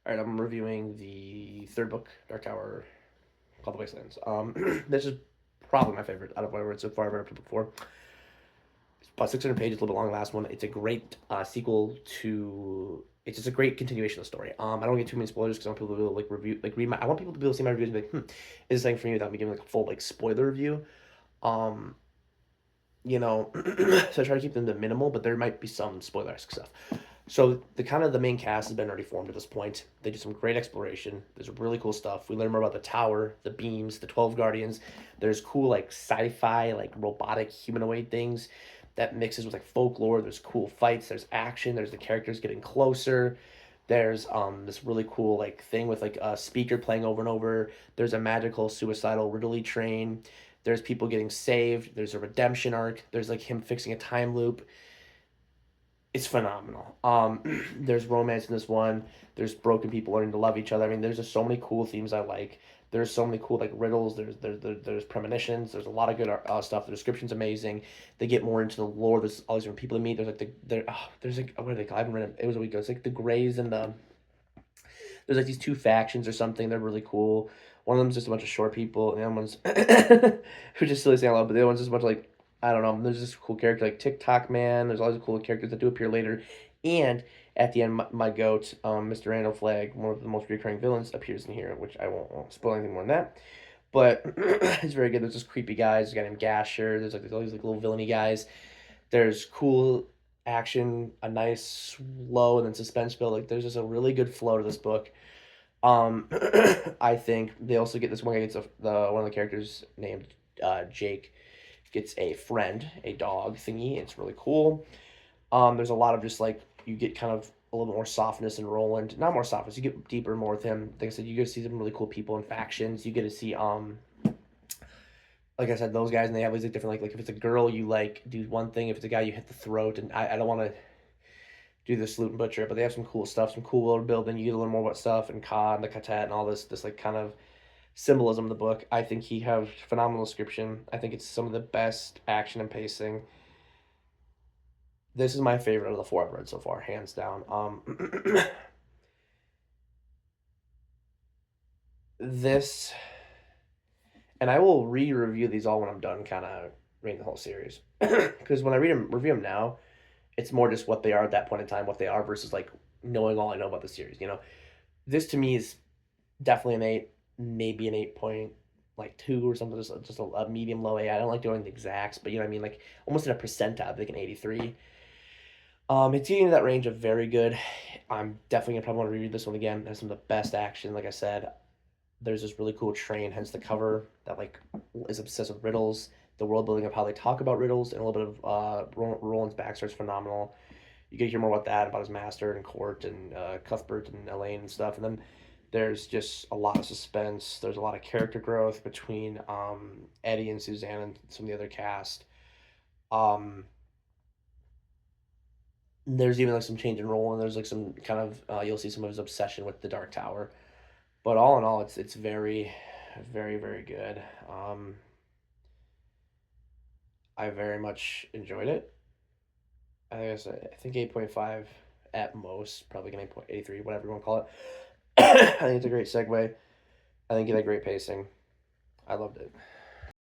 All right, I'm reviewing the third book, Dark Tower, called The Wastelands. This is probably my favorite out of what I've read so far. I've read up to before. It's about 600 pages, a little bit long. The last one. It's a great sequel to. It's just a great continuation of the story. I don't get too many spoilers because I want people to be able to like review, like read my. I want people to be able to see my reviews and be like, is this something for you without me giving like a full like spoiler review. Um, so I try to keep them to minimal, but there might be some spoiler-esque stuff. So the main cast has been already formed at this point. They do some great exploration. There's really cool stuff. We learn more about the tower, the beams, the 12 guardians. There's cool like sci-fi, like robotic humanoid things that mixes with like folklore. There's cool fights, there's action, there's the characters getting closer. There's this really cool like thing with like a speaker playing over and over. There's a magical suicidal Ridley train. There's people getting saved. There's a redemption arc. There's like him fixing a time loop. It's phenomenal. There's romance in this one. There's broken people learning to love each other. I mean, there's just so many cool themes I like. There's so many cool like riddles. There's premonitions. There's a lot of good stuff. The description's amazing. They get more into the lore. There's all these different people to meet. There's like there's like what are they called? I haven't read it. It was a week ago. It's like the Greys and the there's like these two factions or something. They're really cool. One of them's just a bunch of short people, and the other one's who just silly saying a lot. But the other one's just a bunch of like I don't know. There's this cool character like TikTok Man. There's all these cool characters that do appear later, and at the end, my goat, Mr. Randall Flagg, one of the most recurring villains, appears in here, which I won't spoil anything more than that. But it's very good. There's this creepy guys. There's a guy named Gasher. There's all these like little villainy guys. There's cool action, a nice slow and then suspense build. Like there's just a really good flow to this book. Um, I think they also get this one guy gets one of the characters named Jake gets a friend, a dog thingy. It's really cool. There's a lot of just like you get kind of a little bit more softness in Roland. Not more softness. You get deeper more with him. Like I said, you get to see some really cool people and factions. You get to see like I said, those guys and they have these like different like if it's a girl you like do one thing. If it's a guy you hit the throat. And I don't want to do the salute and butcher it, but they have some cool stuff, some cool world building. You get to learn more about stuff and Ka and the Katat and all this like kind of symbolism in the book. I think he has phenomenal description. I think it's some of the best action and pacing. This is my favorite of the four I've read so far, hands down. This, and I will re-review these all when I'm done, kind of reading the whole series. Because when I review them now, it's more just what they are at that point in time, what they are versus like knowing all I know about the series. This to me is definitely an 8, maybe an 8 point like 2 or something, just a medium low A. I don't like doing the exacts, but you know what I mean, like almost in a percentile, like an 83. It's getting to that range of very good. I'm definitely gonna probably want to reread this one again. It has some of the best action. Like I said, there's this really cool train, hence the cover that like is obsessed with riddles. The world building of how they talk about riddles and a little bit of Roland's backstory is phenomenal. You get to hear more about that, about his master and court and Cuthbert and Elaine and stuff. And then there's just a lot of suspense. There's a lot of character growth between Eddie and Suzanne and some of the other cast. Um, there's even like some change in role, and there's like some kind of you'll see some of his obsession with the Dark Tower. But all in all, it's very, very, very good. I very much enjoyed it. I think 8.5 at most, probably gonna 8.83, whatever you want to call it. I think it's a great segue. I think it had great pacing. I loved it.